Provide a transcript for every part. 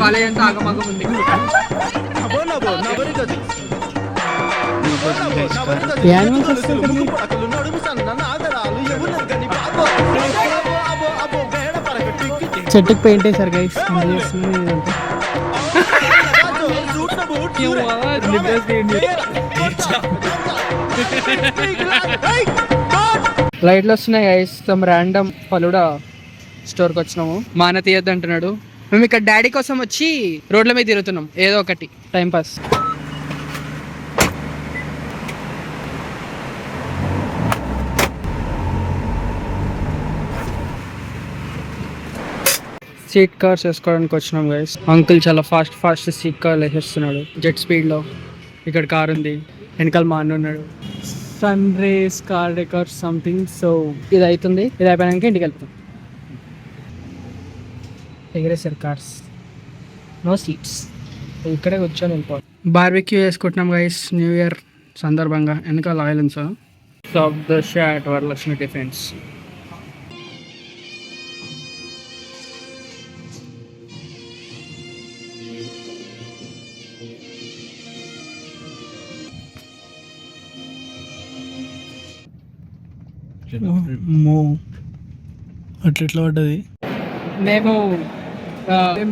College అంతా ఆగమాగం ఉంది. చెట్టుకి పెయింట్ వేశారు గైస్. లైట్లు వస్తున్నాయి గైస్. సమ్ ర్యాండమ్ ఫలుడా స్టోర్కి వచ్చినాము. మా అన్న తీయద్దు అంటున్నాడు. మేము ఇక్కడ డాడీ కోసం వచ్చి రోడ్ల మీద తిరుగుతున్నాం, ఏదో ఒకటి టైం పాస్. సీట్ కార్స్ వేసుకోవడానికి వచ్చినాం గైస్. అంకుల్ చాలా ఫాస్ట్ సీట్ కార్ వేసేస్తున్నాడు జెట్ స్పీడ్లో. ఇక్కడ కార్ ఉంది, వెనకాల మా అన్న ఉన్నాడు. Sun race car decor something. So ఇది అవుతుంది, ఇది అయిపోయాక ఇంటికి వెళ్తాం. ఎగరేసారు కార్స్, నో సీట్స్, ఇక్కడే కూర్చొని వెళ్ళిపోవాలి. బార్బిక్యూ వేసుకుంటున్నాం గైస్ న్యూ ఇయర్ సందర్భంగా. వెనకాల ఆయిల్ ఉంది sir. Of the shot Varalakshmi defence. అట్లా పడ్డది. మేము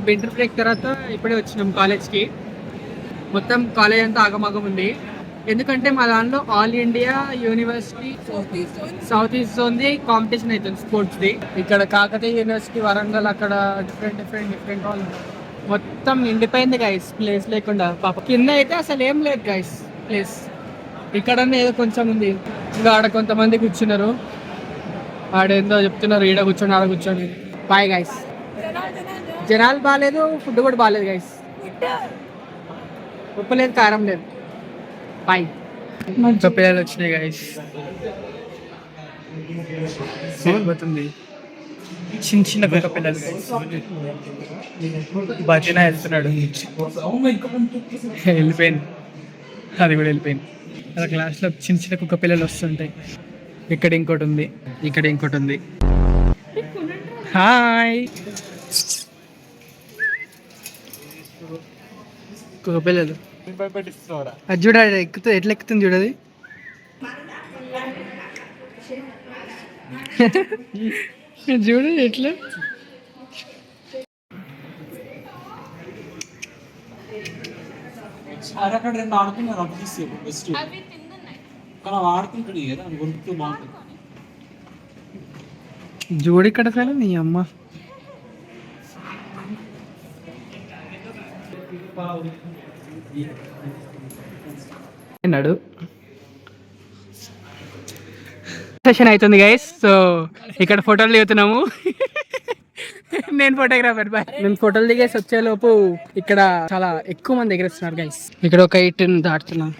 వింటర్ బ్రేక్ తర్వాత ఇప్పుడే వచ్చినాం కాలేజ్కి. మొత్తం కాలేజ్ అంతా ఆగమాగం ఉంది. ఎందుకంటే మా దాంట్లో all India university south east జోన్ది కాంపిటీషన్ అవుతుంది స్పోర్ట్స్ది. ఇక్కడ కాకతీయ యూనివర్సిటీ వరంగల్, అక్కడ డిఫరెంట్ వాళ్ళు మొత్తం నిండిపోయింది గైస్, ప్లేస్ లేకుండా. పాప కింద అయితే అసలు ఏం లేదు గైస్ ప్లేస్. ఇక్కడ ఏదో కొంచెం ఉంది. ఇంకా ఆడ కొంతమంది కూర్చున్నారు, ఆడేందో చెప్తున్నారు, ఈడ కూర్చొని ఆడ కూర్చొని. Bye guys. జనాలు బాగాలేదు, ఫుడ్ కూడా బాగాలేదు గైస్. ఉప్పు లేదు, కారం లేదు. బాయ్. ఇంకా పిల్లలు వచ్చినాయి గైస్. పోతుంది చిన్న కుక్క పిల్లలు. భజన వెళ్తున్నాడు, వెళ్ళిపోయింది, అది కూడా వెళ్ళిపోయింది. అలా క్లాస్లో చిన్న కుక్క పిల్లలు వస్తుంటాయి. ఇక్కడ ఇంకోటి ఉంది, ఇక్కడ ఇంకోటి ఉంది. హాయ్. కుక్క పిల్లలు అది చూడ ఎక్కుతూ ఎట్లా ఎక్కుతుంది చూడది. చూడ ఎట్లా. జోడి ఇక్కడ సరే నీ అమ్మ. అన్నాడు. సెషన్ అవుతుంది గైస్. సో ఇక్కడ ఫోటోలు దిగుతున్నాము. నేను ఫోటోగ్రాఫర్. బాయ్. నేను ఫోటోలు దిగేసి వచ్చేలోపు ఇక్కడ చాలా ఎక్కువ మంది ఎగరేస్తున్నారు గైస్. ఇక్కడ ఒక 8 దాటుతున్నాం.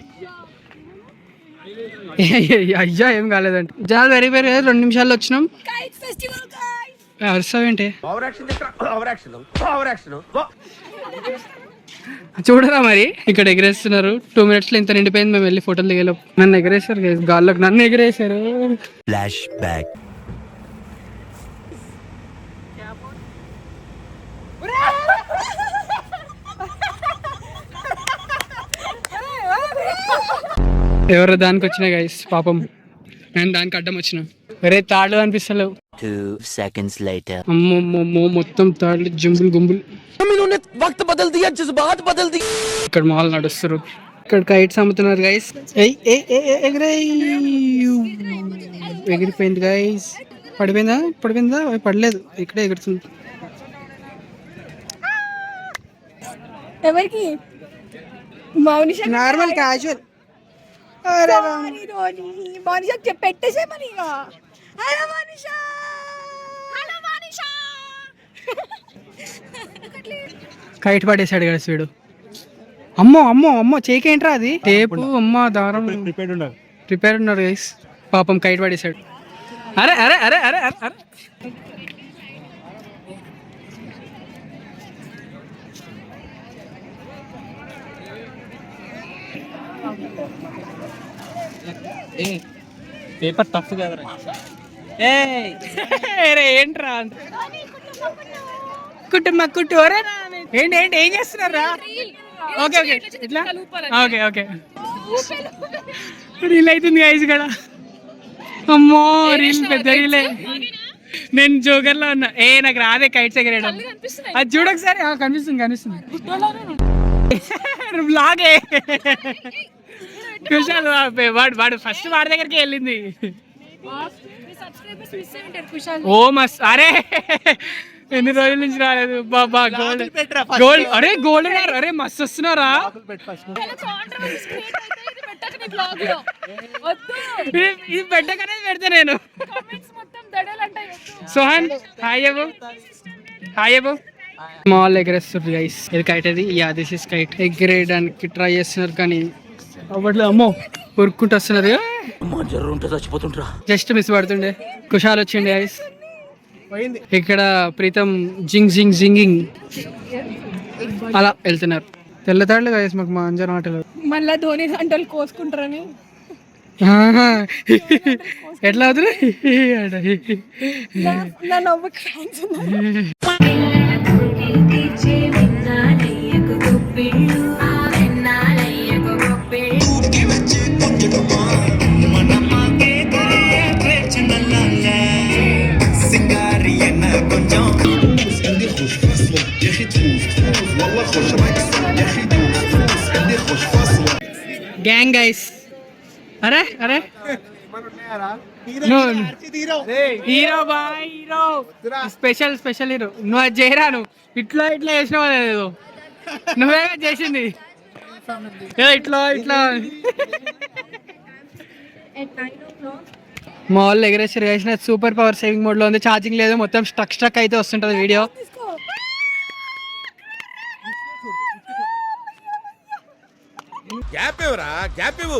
అయ్యా ఏం కాలేదండి. జనాలు వెరీ 2 నిమిషాల్లో వచ్చినాం. అరుస్తావేంటి? చూడరా మరి ఇక్కడ ఎగరేస్తున్నారు. 2 minutes లో ఇంత నిండిపోయింది. మేము వెళ్ళి ఫోటోలు దిగేలో నన్ను ఎగరేసారు గాల్లోకి, నన్ను ఎగరేసారు. Flash back. ఎవరో దానికి వచ్చినాయి గైస్ పాపం, నేను దానికి అడ్డం వచ్చిన. వేరే తాళ్ళు అనిపిస్తలేవు. 2 seconds later. అమ్మో మొత్తం తాళ్ళు జంబుల్ గుంబుల్. ఇక్కడ మాల్ నడుస్తారు. ఇక్కడ కైట్స్ అమ్ముతున్నారు గైస్. ఎగిరిపోయింది గైస్. పడిపోయిందా? పడలేదు, ఇక్కడే ఎగురుతుంది. ఎవరికి? Normal casual. పెట్టేసే మరి. కైట్ పడేసాడు కదా వీడు. అమ్మో చేకేంట్రా అది? టేపు అమ్మ దారం ప్రిపేర్ ఉన్నారు గైస్. పాపం కైట్ పడేసాడు. అరే అరే అరే అరే అరే పేపర్ టఫ్ కదా. ఏంట్రా కుటుంబ కుట్టోరే ఏంటి ఏంటి ఏం చేస్తున్నారా? ఓకే ఓకే ఇట్లా ఓకే ఓకే రీల్ అవుతుంది గైస్ ఇక్కడ. అమ్మో రీల్ పెద్ద రీలే. నేను జోకర్ లో ఉన్నా. నాకు రాదే కైట్స్ ఎగరేయడం. అది చూడొకసారి. కనిపిస్తుంది కనిపిస్తుంది. బ్లాగే కుషాల్ వాడు ఫస్ట్ వాడి దగ్గరికి వెళ్ళింది. ఓ మస్త్. అరే ఎన్ని రోజుల నుంచి రాలేదు బాబా. గోల్డ్ అరే గోల్డ్ అరే మస్తు వస్తున్నారా? ఇది పెట్టకనే పెడతా నేను. Sohan hi Abu. Hi Abu. Small ఎగరేస్తారు గైస్. ఇది కైట్. అది దిస్ ఇస్ కైట్. ఎగరేయడానికి ట్రై చేస్తున్నారు కానీ అవ్వట్లే. అమ్మో ఉరుక్కుంటూ వస్తున్నారు. Just miss పడుతుండే. కుషాల్ వచ్చిండే గైస్. ఇక్కడ ప్రీతం జింగ్ జింగ్ జింగింగ్ అలా వెళ్తున్నారు. తెల్లతాడులు గైస్ మాకు మా అంజన ఆటలు. మళ్ళా ధోని గంటలు కోసుకుంటారని ఎట్లా అవుతుంది? నా నవ్వు ఫ్యాన్స్ గ్యాంగ్ గైస్. అరే అరే hero boy hero special special hero. నువ్వు అది చేయరా. నువ్వు ఇట్లా ఇట్లా చేసినావు ఏదో. నువ్వే చేసింది ఏదో ఇట్లా ఇట్లా. మా వాళ్ళు ఎగరేసారు వేసిన. సూపర్ పవర్ సేవింగ్ మోడ్ లో ఉంది. ఛార్జింగ్ లేదు. మొత్తం స్ట్రక్ స్ట్రక్ అయితే వస్తుంటది వీడియో.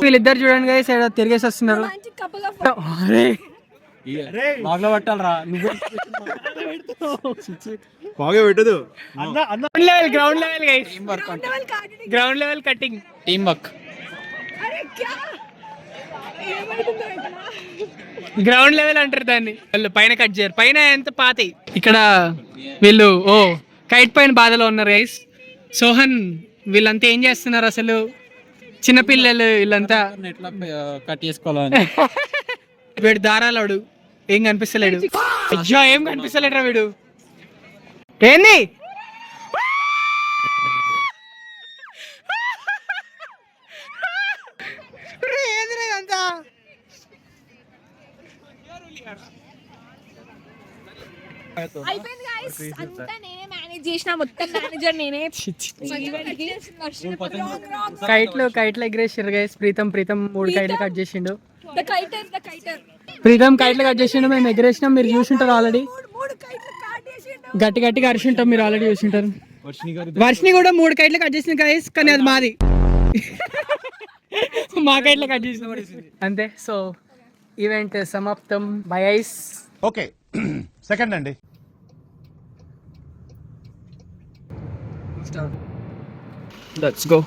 వీళ్ళిద్దరు చూడండి గైస్ ఏదో తిరిగేసి వస్తున్నారు. Ground level guys. Ground level cutting team work. Ground level అంటారు దాన్ని. వాళ్ళు పైన కట్ చేయరు. పైన ఎంత పాతి. ఇక్కడ వీళ్ళు కైట్ పైన బాధలో ఉన్నారు గైస్. సోహన్ వీళ్ళంతా ఏం చేస్తున్నారు అసలు? చిన్నపిల్లలు వీళ్ళంతా కట్ చేసుకోవాలని. వీడు దారాలాడు. ఏం కనిపిస్తలేడు. అయ్యో ఏం కనిపిస్తలేడురా వీడు. ఏంది ఇదంతా? అయిపోయింది గైస్. అంతా నేనే మేనేజ్ చేసిన. మొత్తం మేనేజర్ నేనే. కైట్లు ఎగరేసారు గైస్. ప్రీతం 3 కైట్లు కట్ చేసిండు. ద కైటర్ ప్రీతం కైట్లు కట్ చేసిండు. మేము ఎగరేసినాం. మీరు చూసింటారు ఆల్రెడీ. 3 కైట్లు కట్ చేసిండు. గట్టి గట్టిగా అరిసింటాం. మీరు ఆల్రెడీ చూసింటారు. వర్షిని కూడా 3 కైట్లు కట్ చేసింది గైస్. కానీ అది మాది. మా కైట్లు కట్ చేసిన అంతే. సో ఈవెంట్ సమాప్తం. By ice. ఓకే సెకండ్ అండి. Let's go.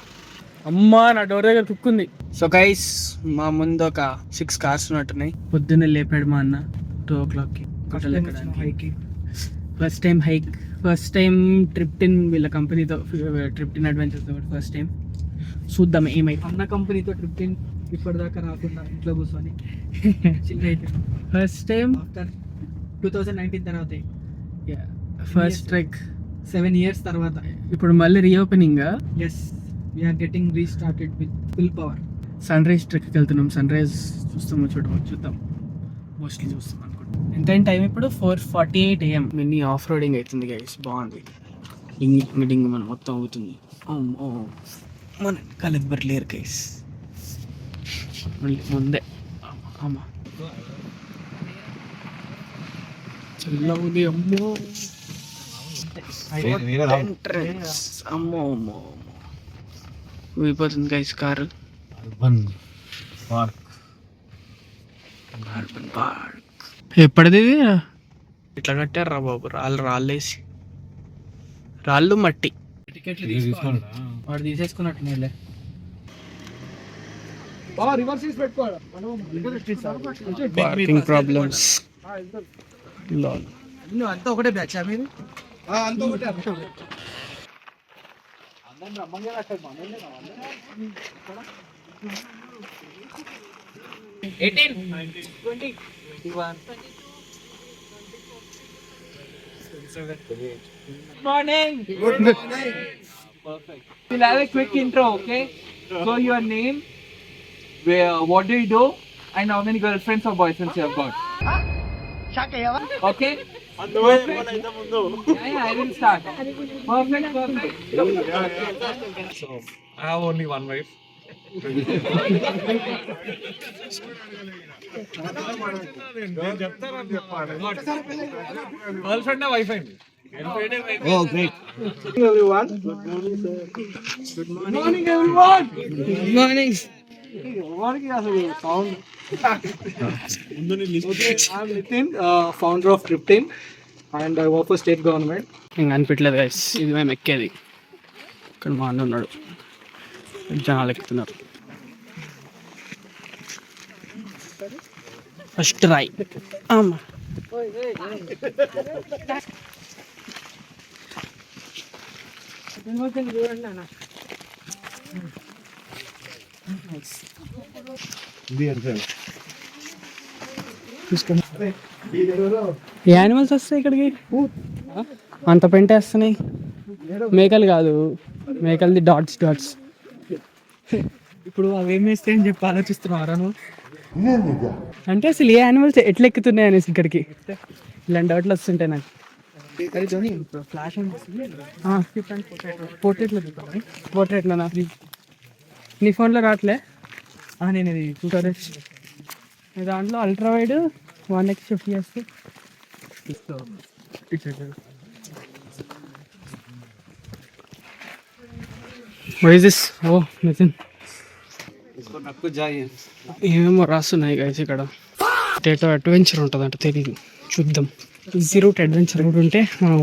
అమ్మా నా డోర్ దగ్గర కుక్కుంది. సో గైస్ మా ముందు ఒక 6 కార్స్ ఉన్నట్టున్నాయి. పొద్దున్నే లేపాడు మా అన్న 2 o'clockకి. ఫస్ట్ టైం ట్రిప్టిన్ వీళ్ళ కంపెనీతో. ట్రిప్టిన్ అడ్వెంచర్స్ ఫస్ట్ టైం. చూద్దాం ఏమైతే. అన్న కంపెనీతో ట్రిప్టిన్ ఇప్పటిదాకా రాకుండా ఇంట్లో కూర్చొని ఫస్ట్ టైం ఆఫ్టర్ 2019 తర్వాత. ఫస్ట్ ట్రెక్ 7 years తర్వాత. ఇప్పుడు మళ్ళీ reopening. Yes we're getting restarted with full power. Sunrise ట్రెక్కి వెళ్తున్నాం. సన్ రైజ్ చూద్దాం. మోస్ట్లీ చూస్తాం అనుకుంటాం. ఎంత టైం ఇప్పుడు 4:48 AM. మినీ ఆఫ్ రోడింగ్ అవుతుంది గైస్. బాగుంది. డింగ్ మనం మొత్తం అవుతుంది. మన కలెక్బర్ లేరు గైస్. ముందే అమ్మా చల్లవుది. అమ్మో అమ్మో అయిపోతుంది గైస్. కారు ఎప్పటిది ఇది? ఇట్లా కట్టారు రా బాబు. రాళ్ళేసి రాళ్ళు మట్టి. వాడు తీసేసుకున్నట్టు. Parking problems. అంతా ఒకటే batch. Morning. Good morning. Perfect. We'll have a quick intro, okay? So your name, where, what do you do, and how many girlfriends or boyfriends you have got. Okay? Yeah, I will start. Perfect. So I have only one wife. Girlfriend or wife? Oh, great. Morning, everyone. Good morning. I'm Nitin, founder of Cryptim, and I work for state government. ఇంకా అనిపించలేదు guys, ఇది మేము ఎక్కేది. ఇక్కడ మా అన్న ఉన్నాడు, జనాలు ఎక్కుతున్నారు. ఫస్ట్ రాయ్ అమ్మా. చూడండి అన్న. ఏ యానిమల్స్ వస్తాయి ఇక్కడికి? అంత పెంటేస్తున్నాయి. మేకలు కాదు, మేకలది డాట్స్ డాట్స్. ఇప్పుడు అవి ఏం వేస్తాయి అని చెప్పి ఆలోచిస్తున్నారా నువ్వు? అంటే అసలు ఏ యానిమల్స్ ఎట్లా ఎక్కుతున్నాయి అనేసి ఇక్కడికి ఇలాంటి డాట్లు వస్తుంటాయి నాకు. ఫ్లాష్ పోర్ట్రేట్లోనా? నీ ఫోన్లో రావట్లే? నేను ఇది స్టోరేజ్ దాంట్లో అల్ట్రా వైడ్ 1x షిఫ్ట్ చేస్తే దిస్. ఓ నితిన్, ఏమేమో రాస్తున్నాయి గైస్ ఇక్కడ. డేటా అడ్వెంచర్ ఉంటుందంట, తెలియదు, చూద్దాం. ఈజీ రూట్ అడ్వెంచర్ కూడా ఉంటే మనం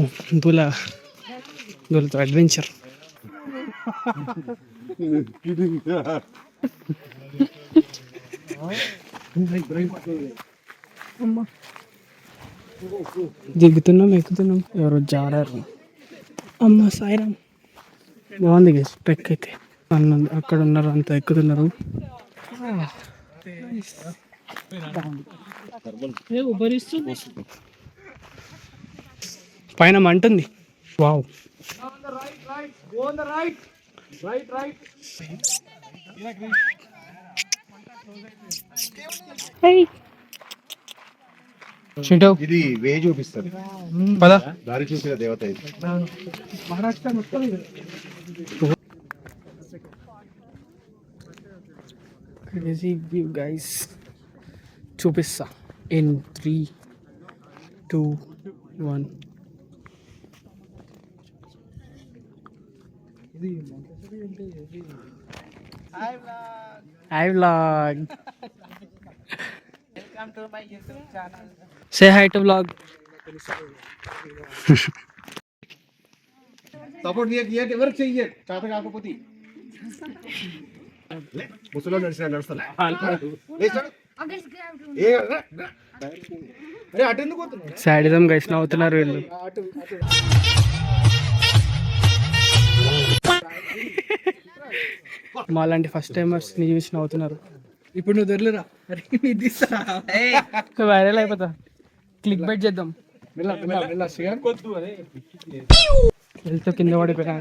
దూలతో అడ్వెంచర్. దిగుతున్నాం, ఎక్కుతున్నాం. ఎవరో జారారు. అమ్మ సాయిరామ్, బాగుంది గైస్ ట్రెక్ అయితే. అక్కడ ఉన్నారు, అంతా ఎక్కుతున్నారు. పైన మంటుంది. వావ్. ఇది వే చూపిస్తారు, పదా దారి చూసిన దేవత ఇది. మహారాష్ట్ర మొత్తం క్రేజీ వ్యూ గైస్. చూపిస్తా in 3, 2, 1. Hi vlog. Welcome to my YouTube channel. Say hi to vlog. Support ఎవరు చెయ్యి చేత కాకపోతే ముసలో నడుస్తాను. అటెందుకు పోతున్నాడు? సాడిజం గైస్, నవ్వుతున్నారు వీళ్ళు. మాలాంటి ఫస్ట్ టైమర్స్ ని చూసి నవ్వుతున్నారు. ఇప్పుడు నువ్వు దొరలేరా? వైరల్ అయిపోతా. క్లిక్ బైట్ చేద్దాం. వెళ్తూ కింద పడిపోయా.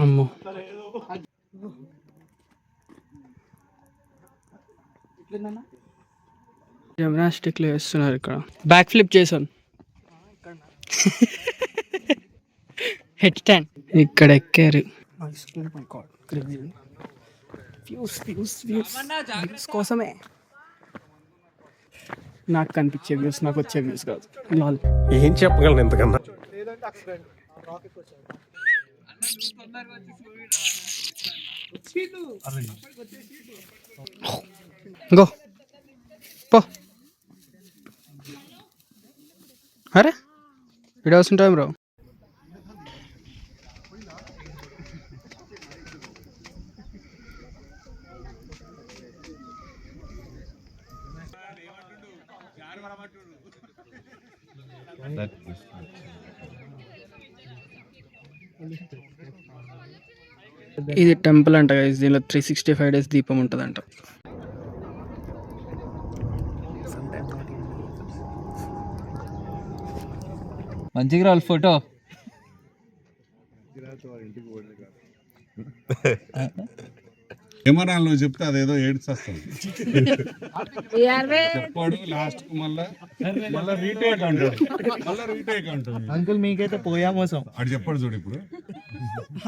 అమ్మో, జిమ్నాస్టిక్లు వేస్తున్నారు ఇక్కడ. బ్యాక్ ఫ్లిప్ చేశాను. హెడ్ స్టాండ్ ఇక్కడ ఎక్కారు. వ్యూస్ కోసమే నాకు కనిపించే వ్యూస్, నాకు వచ్చే వ్యూస్ కాదు. ఏం చెప్పగలను ఎంతకన్నా. గో పో. అరే వీడియో వస్తుంటాయి బ్రో. ఇది టెంపుల్ అంట guys. దీనిలో 365 days దీపం ఉంటుందంట. మంచిగా రావాలి ఫోటో. కెమెరాలో చెప్తే అదేదో ఏడ్చేస్తాను చెప్పాడు లాస్ట్ కు మళ్ళా రీటేక్ అంటాడు అంకుల్ మీకైతే పోయా మోసం అడు చెప్పాడు చూడు ఇప్పుడు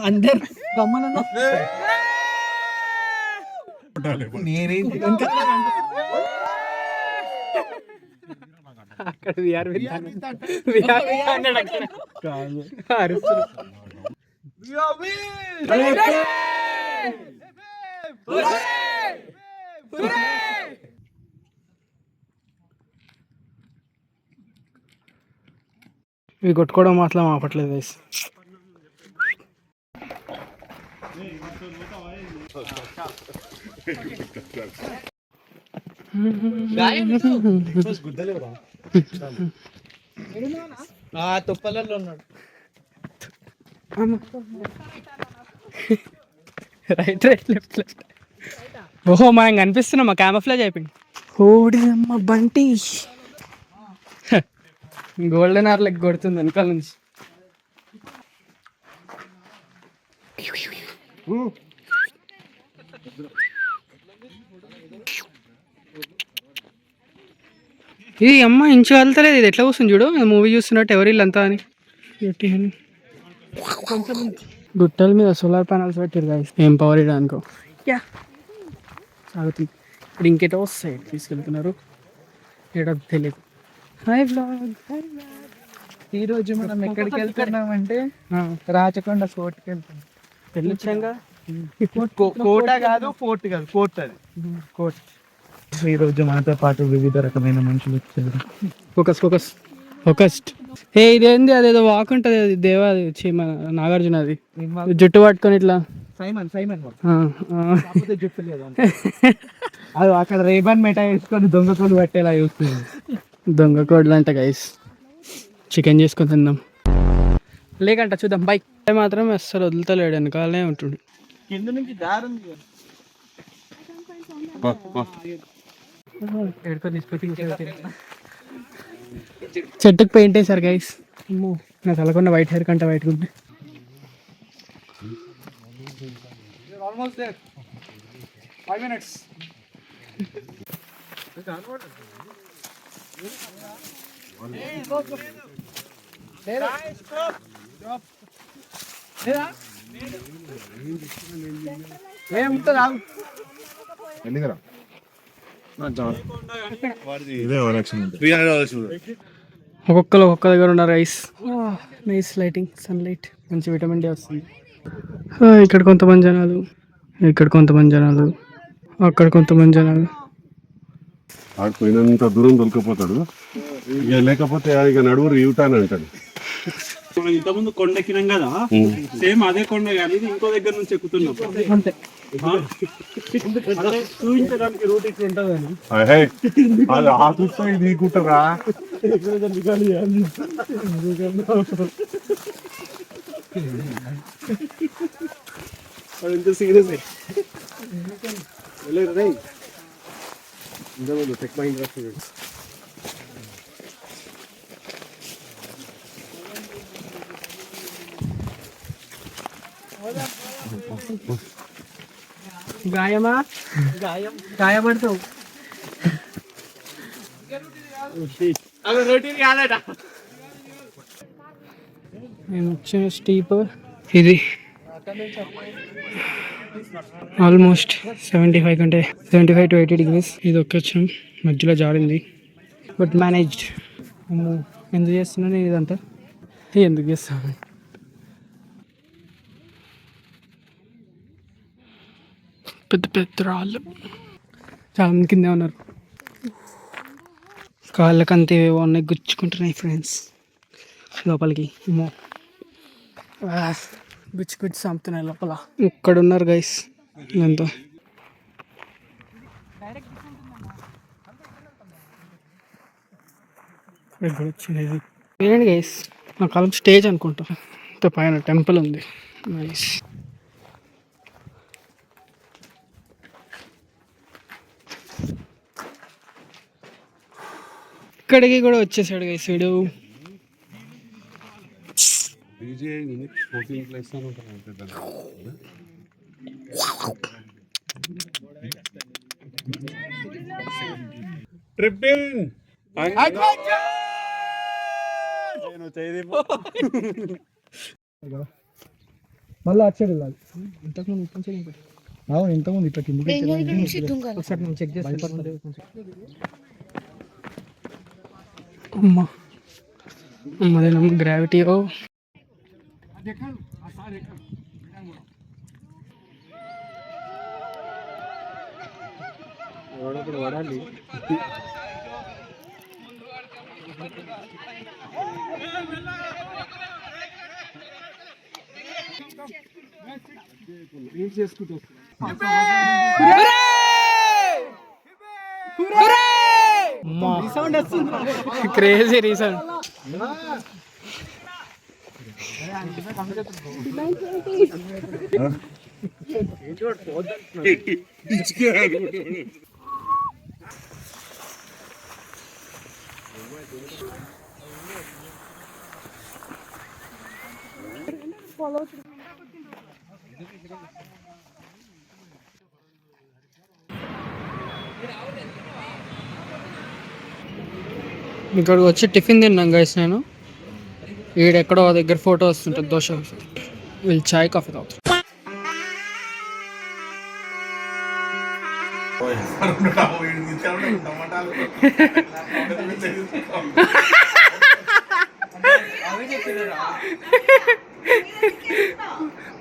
అందరు గమ్మన అక్కడ ఇవి కొట్టుకోవడం మాత్రం ఆపట్లేదు guys. తుప్పలలో ఉన్నాడు. Right right left left. ఓహో మనం కనిపిస్తున్నాం. మా క్యామఫ్లాజ్ అయిపోయింది. ఓడి అమ్మ బంటి గోల్డెన్ ఆర్ లెగ్ కొడుతుంది వెనకాల నుంచి. ఇది అమ్మ ఇంచు వెళ్తలేదు. ఇది ఎట్లా వస్తుంది చూడు. మూవీ చూస్తున్నట్టు ఎవరి అంతా అని. గుట్టల మీద సోలార్ ప్యానల్స్ పెట్టారు guys. ఏం పవర్ ఇడా అనుకో. సాగుతుంది. ఇప్పుడు ఇంకేటో వస్తాయి తీసుకెళ్తున్నారు. ఏడో తెలియదు. Hi blog. ఈరోజు మనం ఎక్కడికి వెళ్తున్నామంటే రాచకొండ కోటకి వెళ్తున్నాం. వెళ్ళొచ్చాంగా. కోట కాదు ఫోర్ట్ కాదు కోర్ట్ అది కోట. ఈరోజు మనతో పాటు వివిధ రకమైన మనుషులు వచ్చారు. Focus focus focused. ఏ ఇదేంది అదేదో వాక్ ఉంటుంది. అది దేవా వచ్చి మన నాగార్జున అది జుట్టు పట్టుకొని ఇట్లా సైమన్ జుట్టు లేదు అది అక్కడ రేబన్ మెటా వేసుకొని దొంగ కోళ్ళు పట్టేలా చూస్తుంది. దొంగ కోళ్ళు అంట గైస్. చికెన్ చేసుకొని తిందాం లేకంట చూద్దాం. బైక్ మాత్రం అస్సలు వదులుతలేడు. వెనకాలనే ఉంటుంది. కింద నుంచి దారి ఉంది. చెట్టుకు పెయింట్ వేసారు గైస్. నాకు తలకుండా వైట్ హెయిర్ కంటే వైట్ ఉంది. Almost there. 5 minutes. ఒక్కొక్కరు ఒక్కొక్క దగ్గర ఉన్నారు guys. Nice lighting, sun light, మంచి విటమిన్ డి వస్తుంది. ఇక్కడ కొంతమంది జనాలు, ఇక్కడ కొంతమంది జనాలు, అక్కడ కొంతమంది జనాలు. ఆడిపోయినంత దూరం దొరికిపోతాడు. ఇక లేకపోతే ఇక నడువురు యూటాన్ అంటాడు. మనం ఇంతకుముందు కొండ ఎక్కినాం కదా, సేమ్ అదే కొండ కానీ ఇంకో దగ్గర నుంచి ఎక్కుతున్నాం అంతే. చూపించడానికి రూట్ ఇట్లా ఉంటుంది అని. అది ఆదుతో ఇది కూటరా ఎంత సీరియస్ గాయమా గాయపడతావు. నేను వచ్చిన స్టీప్ ఇది ఆల్మోస్ట్ 75 కంటే 75 to 80 degrees. ఇది వచ్చినాం మధ్యలో జారింది, బట్ మేనేజ్డ్. ఎందుకు చేస్తున్నాను ఇదంతా? ఎందుకు చేస్తాను? పెద్ద పెద్ద రాళ్ళు చాలా మంది కిందే ఉన్నారు. కాళ్ళకంతే ఉన్నాయి, గుచ్చుకుంటున్నాయి ఫ్రెండ్స్ లోపలికి. ఏమో గుచ్చి చంపుతున్నాయి లోపల. ఇక్కడ ఉన్నారు గైస్ ఎంతో. ఇక్కడ వచ్చింది ఏంటి గైస్, నా కాలం స్టేజ్ అనుకుంటా. ఇంత పైన టెంపుల్ ఉంది. నైస్. ఇక్కడికి కూడా వచ్చేసాడు గైస్ వీడు. ట్రిప్పింగ్ మళ్ళీ వచ్చాడు వెళ్ళాలి. ఇంతకుముందు ఇట్లా కిందికి ఒకసారి నేను చెక్ చేస్తాను. అమ్మా అమ్మదేనమ్మ గ్రావిటీ. ఓ పడాలి. చేసుకుంటూ క్రేజీ రీసౌండ్. ఇక్కడికి వచ్చి టిఫిన్ తిన్నాం గైస్. నేను ఈడెక్కడో దగ్గర ఫోటో వస్తుంటుంది దోశ. వీళ్ళు చాయ్ కాఫీ తాగుతారు.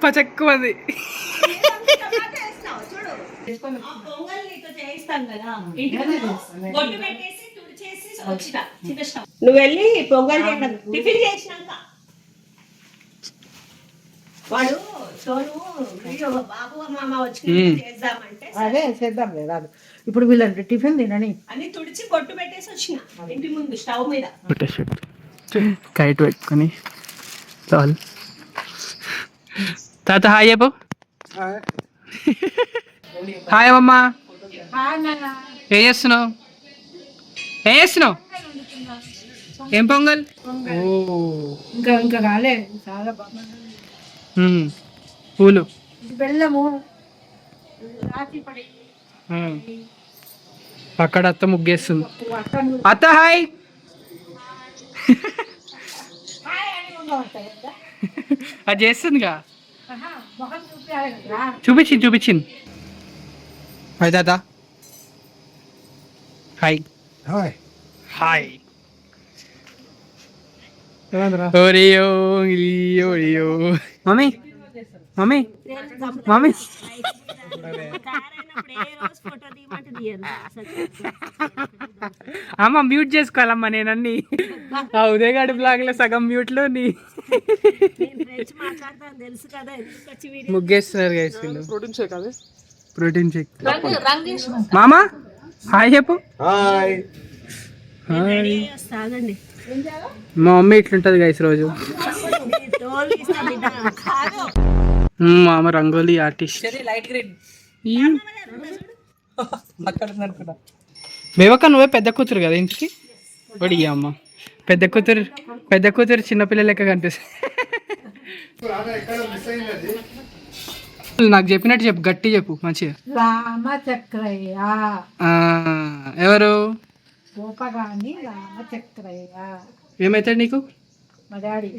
పచక్కువది. నువ్వు వెళ్ళి పొంగల్ టిఫిన్ చేసినాక వాడు బాబు మామ వచ్చి చేద్దామంటే అదే చేద్దాం లేదా. ఇప్పుడు వీళ్ళంటే టిఫిన్ తినని అన్ని తుడిచి బొట్టు పెట్టేసి వచ్చిన ఇంటి ముందు స్టవ్ మీద. కైట్ పెట్టుకొని చాలు. తాత హాయ్ చెప్పు. హాయ్ అమ్మా. ఏం చేస్తున్నావు? ఏం చేస్తున్నావు? ఏం పొంగల్? ఓ ఇంకా రాలేదు. చాలా బాగా పూలు బెల్లము రాత్రి పడి అక్కడ అత్త ముగ్గేస్తుంది. అత్త హాయ్. అది చేస్తుందిగా. చూపించింది. హాయ్ తాత. Hi hi. Oreo Oreo. Mummy mummy mummy అమ్మ మ్యూట్ చేసుకోవాలమ్మా. నేను అన్ని ఉదయగాడి బ్లాగ్ లో సగం మ్యూట్ లో ముగ్గేస్తున్నారు గైస్ వీళ్ళు. Protein shake. మామా హాయ్ చెప్పు. హాయ్. మా మమ్మీ ఇట్లుంటది గైస్ రోజు. మామ రంగోలీ ఆర్టిస్ట్. బేవక్క నువ్వే పెద్ద కూతురు కదా ఇంటికి. ఒడి అమ్మ పెద్ద కూతురు చిన్నపిల్ల లెక్క కనిపిస్తుంది. నాకు చెప్పినట్టు చెప్పు, గట్టి చెప్పు మంచిగా. రామచక్రయ్య. ఎవరు? గోపగాని రామచక్రయ్య. ఏమవుతాడు నీకు? మా డాడీ.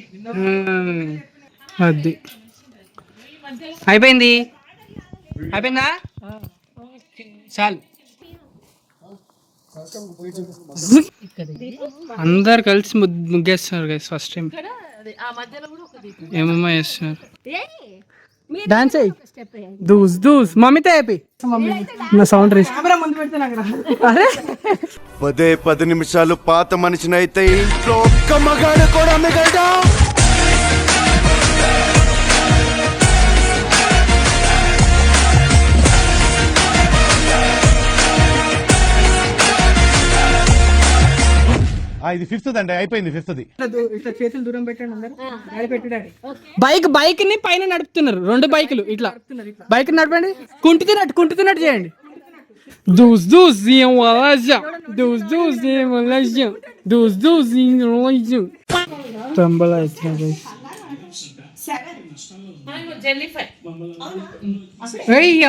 అది అయిపోయిందా? చాలు. అందరు కలిసి ముగ్గేస్తున్నారు గైస్ ఫస్ట్ టైం. ఏమమ్మా చేస్తున్నారు? డాన్స్ అయ్యి దూస్ మమ్మీతో అయిపోయి నా సౌండ్ రేసి పదే 10 నిమిషాలు పాత మనిషినైతే ఇంట్లో ఒక్క మగాడు కూడా మిగలడా. ఇది 5th అండి, అయిపోయింది 5th. ఇట్లా చేతులు దూరం పెట్టండి అందరు. డాడీ పెట్టు డాడీ. బైక్ ని పైన నడుపుతున్నారు 2 బైకులు. ఇట్లా బైక్ నడపండి, కుంటుతున్నట్టు చేయండి. తంబలా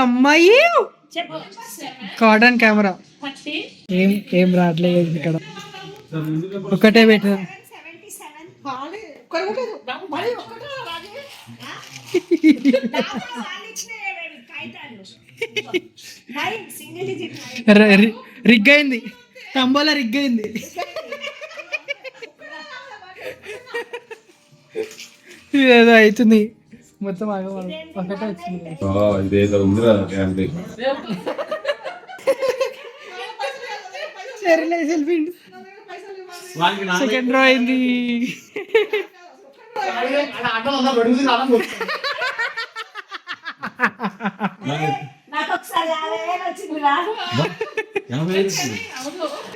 అమ్మాయి కార్డన్ కెమెరా ఏం రావట్లేదు ఇక్కడ. ఒకటే పెట్టా. రిగ్ అయింది, తంబోలా రిగ్ అయింది. ఇదేదో అవుతుంది మొత్తం. ఒకటే వచ్చింది. సెకండ్ రో అయింది.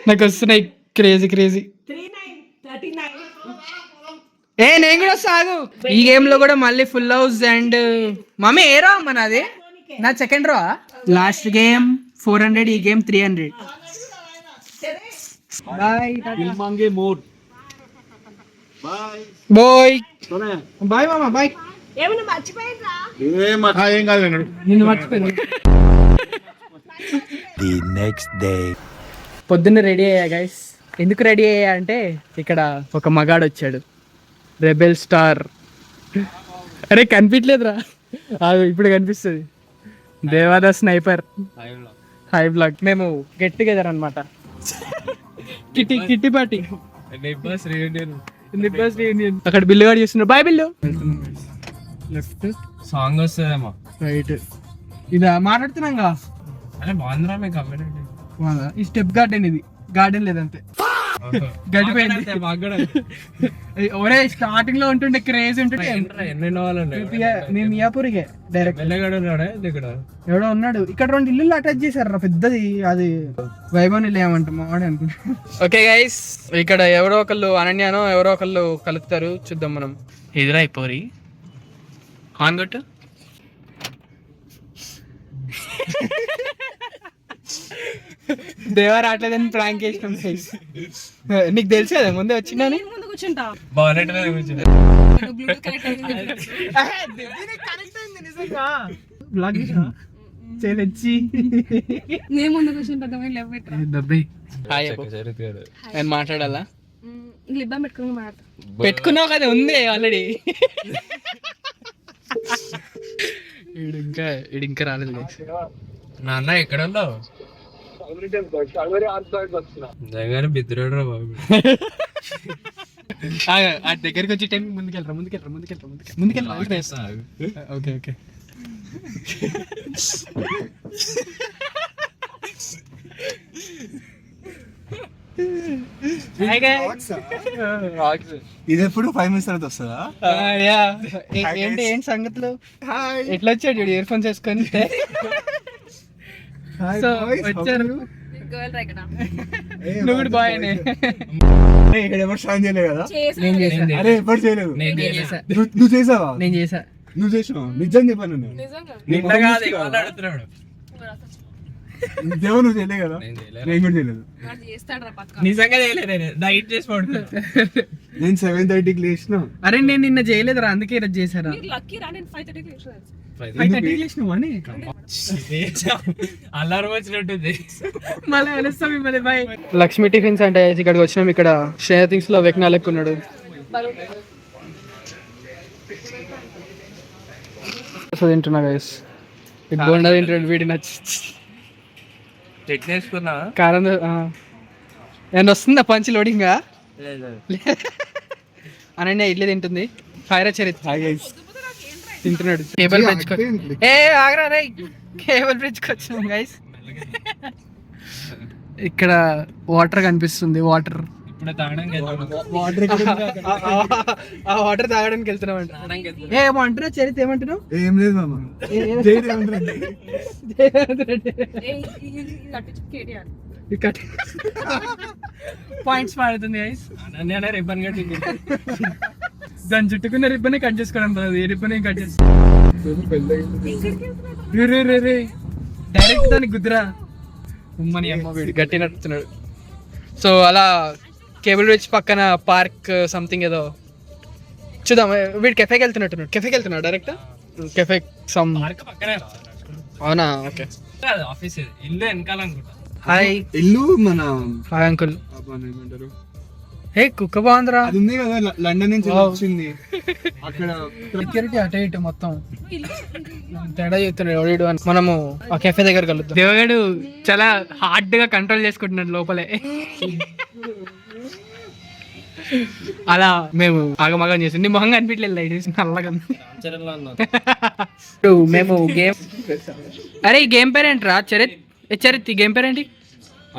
నాకు వస్తున్నాయి క్రేజీ. నేను కూడా సాగు. ఈ గేమ్ లో కూడా మళ్ళీ ఫుల్ హౌస్ అండ్ మమ్మీ ఏ రో అమ్మ నాది? నా సెకండ్ రో. లాస్ట్ గేమ్ 400, ఈ గేమ్ 300. బాయ్ బాయ్ మామా బాయ్. ఏమన్నా మర్చిపోయిందా? ఏం కాదు, నిన్ను మర్చిపోయింది. The next day. పొద్దున్న రెడీ అయ్యా గైస్. ఎందుకు రెడీ అయ్యా అంటే ఇక్కడ ఒక మగాడు వచ్చాడు, రెబెల్ స్టార్. అరే కనిపించలేదురా, ఇప్పుడు కనిపిస్తుంది. దేవాదా స్నైపర్ హై బ్లాక్. మేము గెట్ టుగెదర్ అనమాట, కిట్టి పార్టీ. అక్కడ బిల్లు గాడు చేస్తున్నారు. బాయ్ బిల్లు. లెఫ్ట్ సాంగ్ వస్తుందేమో, రైట్. ఇది మాట్లాడుతున్నాగా. అరే బాగుందిరా మీ కమ్యూనిటీ. ఈ స్టెప్ గార్డెన్, ఇది గార్డెన్ లేదంతే, గడిపోయింది. ఒరే స్టార్టింగ్ లో ఉంటుండే క్రేజ్ ఉంటుండే. మేము మియాపూర్కే డైరెక్ట్. ఎవడో ఉన్నాడు ఇక్కడ. 2 ఇల్లు అటాచ్ చేశారు పెద్దది, అది వైభవ్ ఇల్లు ఏమంటాం వాడే అనుకుంటా. ఓకే గైస్, ఇక్కడ ఎవరో ఒకళ్ళు అనన్యానో ఎవరో ఒకళ్ళు కలుపుతారు, చూద్దాం మనం. ఎదురైపోరి ఆన్ కొట్టు. దేవా రావట్లేదని ప్రాంక్ చేసినాం. నీకు తెలిసి కదా ముందే వచ్చినా చేలొచ్చి నేను మాట్లాడాలా? పెట్టుకున్నావు కదా, ఉంది ఆల్రెడీ. ఇంకా రాలేదు. నాన్న ఎక్కడ ఉన్నావు? బిద్దురాడు బాబు. ఆ దగ్గరికి వచ్చే టైం ముందుకెళ్ళరా. ఓకే. ఇది ఎప్పుడు 5 minutes తర్వాత వస్తుందా? ఏంటి సంగతులు? ఎట్లా వచ్చాడు ఇయర్ ఫోన్స్ వేసుకొని? సో వచ్చారు. నువ్వు కూడా బాయ్ అనే. ఇక్కడ ఎవరు స్టార్ట్ చేయలేదు కదా? నేను చేసా. అరే ఎప్పుడు చేయలేదు. నువ్వు చేసావా? నేను చేసా. నువ్వు చేసావా? నిజం చెప్పాను నేను. దేవుడు నువ్వు చేయలే కదా? నేను కూడా చేయలేదు. నిజంగా చేయలేదు. నైట్ చేసి పడుతున్నా. నేను 7:30కి లేచిన. అరే నేను నిన్న చేయలేదురా, అందుకే ఈరోజు చేశారా? అల్లారం వచ్చినట్టుంది. లక్ష్మీ టిఫిన్స్ అంటే ఇక్కడికి వచ్చినాం. ఇక్కడ శ్రేయ థింగ్స్ లో వెక్నా లెక్కున్నాడు. తింటున్నా గైస్. బోండా తింటాడు వీడి నచ్చి. కారం ఏమన్నా వస్తుందా పంచి లోడింగా? అనన్య ఇడ్లీ తింటుంది. ఫైర్ చరిత్ర తింటున్నాడు. కేబుల్ బ్రిడ్జ్ ఆగరా రే, కేబుల్ బ్రిడ్జ్కి వచ్చినాం గైస్. ఇక్కడ వాటర్ కనిపిస్తుంది. వాటర్ తాగడానికి వెళ్తున్నాం అంట. ఏమంటున్నా చరిత్ర? ఏమంటున్నావు? ఏం లేదు మామ. పాయింట్స్ మారుతుంది గైస్. రిబ్బన్ కట్టింది, దాని చుట్టుకున్న రిబ్బన్ కట్ చేసుకోవడం రాదు, ఏ రిబ్బన్ కట్ చేస్తా డైరెక్ట్ దానికి గుద్దురా. ఉమ్మని అమ్మ వీడు గట్టి నడుపుతున్నాడు. సో అలా కేబుల్ బ్రిడ్జ్ పక్కన పార్క్ సంథింగ్ ఏదో చూద్దాం. వీడు కెఫేకి వెళ్తున్నాడు డైరెక్ట్ కెఫే సమ్. అవునా, ఓకే. ఆఫీస్ ఇల్లు వెనకాల అనుకుంటా. హాయ్ ఇల్లు మన హాయ్ అంకుల్. ఏమంటారు, హే కుక్క బాగుందిరా. అది ఉంది కదా లండన్ నుంచి వచ్చింది అక్కడ. సెక్యూరిటీ అటే ఇటు మొత్తం తేడా చెప్తున్నాడు ఎవడు అని. మనము ఆ కెఫే దగ్గర కలుద్దాం. దేవగాడు చాలా హార్డ్ గా కంట్రోల్ చేసుకుంటున్నాడు లోపలే. అలా మేము ఆగమగం చేసి నీ మొహంగా అనిపించలేదు, లైట్ నల్లగా. మేము గేమ్, అరే ఈ గేమ్ పేరేంట్రా చరిత్ ఈ గేమ్ పేరేంటి?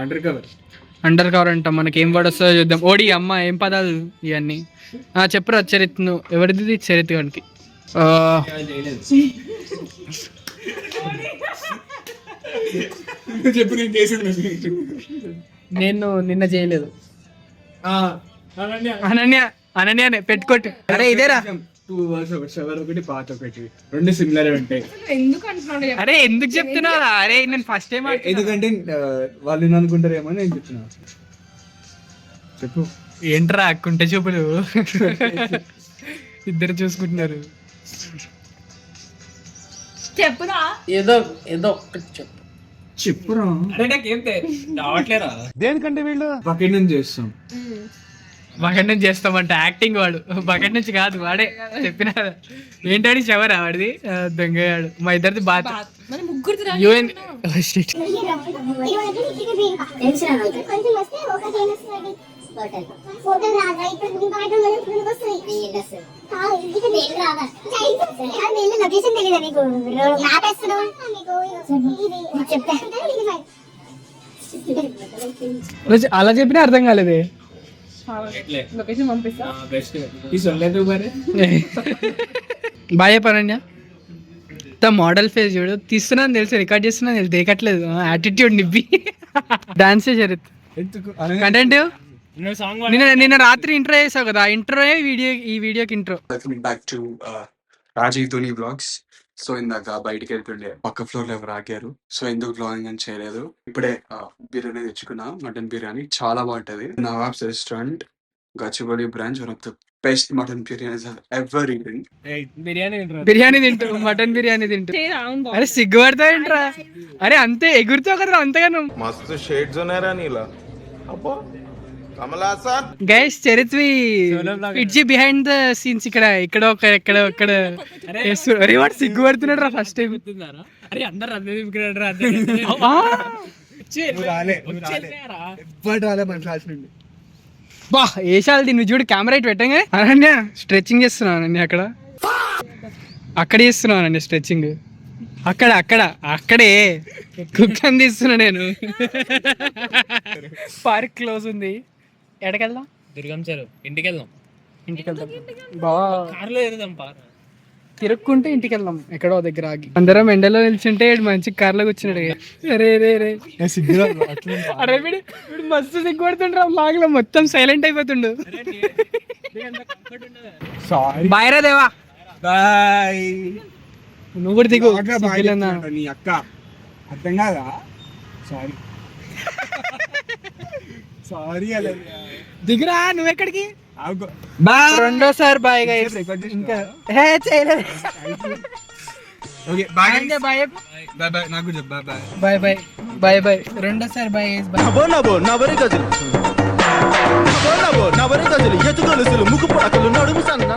అండర్ కవర్ అంట. మనకి ఏం వర్డ్ వస్తుందో చూద్దాం. ఓడి అమ్మ ఏం పదాలు ఇవన్నీ చెప్పురా చరిత్. నువ్వు ఎవరిది చరిత్ గానికి? నేను నిన్న చేయలేదు. అనన్యానే పెట్టుకోట్టు. అరే ఇదేరా 2 words, ఒకటి షవర్ ఒకటి పాత ఒకటి, రెండు సిమిలర్ ఉంటాయి. ఎందుకు అంటున్నాడు? అరే ఎందుకు చెప్తున్నారా? అరే నేను ఫస్ట్ టైం. ఎందుకంటే వాళ్ళు అనుకుంటారేమో నేను చెప్తున్నా. చెప్పు. ఏంట్రా కుంట చూపులు ఇద్దరు చూసుకుంటున్నారు. చెప్పురా. ఏదో ఒకటి చెప్పు. చెప్పురా. రావట్లేరా? దేనికంటే వీళ్ళు బకెట్ నుంచి చేస్తాం. బకెట్ నుంచి చేస్తామంట యాక్టింగ్. వాడు బకెట్ నుంచి కాదు, వాడే చెప్పిన. ఏంటని శవరా వాడిది? దొంగయాడు. మా ఇద్దరిది బాత్. మరి ముగ్గురు యూఎన్ అలా చెప్పినా అర్థం కాలేదే. లొకేషన్ పంపిస్తా. బాయ్ పరణ్య. మోడల్ ఫేస్ చూడు, తీస్తున్నాను తెలుసు, రికార్డ్ చేస్తున్నాను తెలుసు, దేకట్లేదు. యాటిట్యూడ్ నిబ్బి. డాన్సే చరిత్ కంటెంట్. నిన్న రాత్రి ఇంట్రో చేసావు కదా, ఇంట్రో ఈ వీడియోకి intro. Back to Rajiv Dhoni vlogs. So ఇందాక బయటికి వెళ్తుండే పక్క ఫ్లోర్ లో ఎవరు ఆగారు. సో ఎందుకు వ్లాగింగ్ అని చేయలేదు. ఇప్పుడే బిర్యానీ తెచ్చుకున్నా, మటన్ బిర్యానీ చాలా బాగుంటది. Nawabs restaurant, Gachibowli branch, one of the best mutton biryanis ever eaten. Biryani తింటూ మటన్ బిర్యానీ తింటూ అరే సిగ్గుపడతా ఏంట్రా? అరే అంతే ఎగురుతావు కదరా అంతగాను. మస్తు షేడ్స్ ఉన్నారా నీలా. అబ్బో Kamal Haasan. Guys చరిత్వి ఇట్జీ behind the scenes ఇక్కడ అరే వాడు సిగ్గుపడుతున్నాడు రా ఫస్ట్ టైం. అరే అందరు బా వేసాలి దీన్ని చూడు. కెమెరా ఇటు పెట్టంగా. అనన్య స్ట్రెచ్చింగ్ చేస్తున్నావు అనన్య. అక్కడ చేస్తున్నావు అనన్య స్ట్రెచ్చింగ్. అక్కడే కుక్కని తీస్తున్నా నేను. పార్క్ క్లోజ్ ఉంది. ఎక్కడికెళ్దాం? దుర్గం చెరువు. ఇంటికి వెళ్దాం. బావా కార్లో వెళ్దాం. తిరుక్కుంటే ఇంటికి వెళ్దాం ఎక్కడో దగ్గర ఆగి. అందరం ఎండలో నిల్చుంటే మంచి కార్లో కూర్చున్నాడు. అరే వీడు మస్తు సిగ్గుపడుతుండ్రా. లాగ్లో మొత్తం సైలెంట్ అయిపోతుండు. బాయ్ రా దేవా. బాయ్. నువ్వు కూడా దిగు. నీ అక్క అర్థం కాదా? సారీ అలా దిగురా. నువ్వెక్కడికి? రెండోసారి బాయ్ గైస్. ఇంకా చేయలేదు. Okay bye bye bye bye. నాకు చెప్పు bye bye bye bye bye. రెండోసారి బాయ్ గైస్. నవరి గజలు ఎత్తు గొలుసులు ముక్కు పొడకలు నడుము సన్న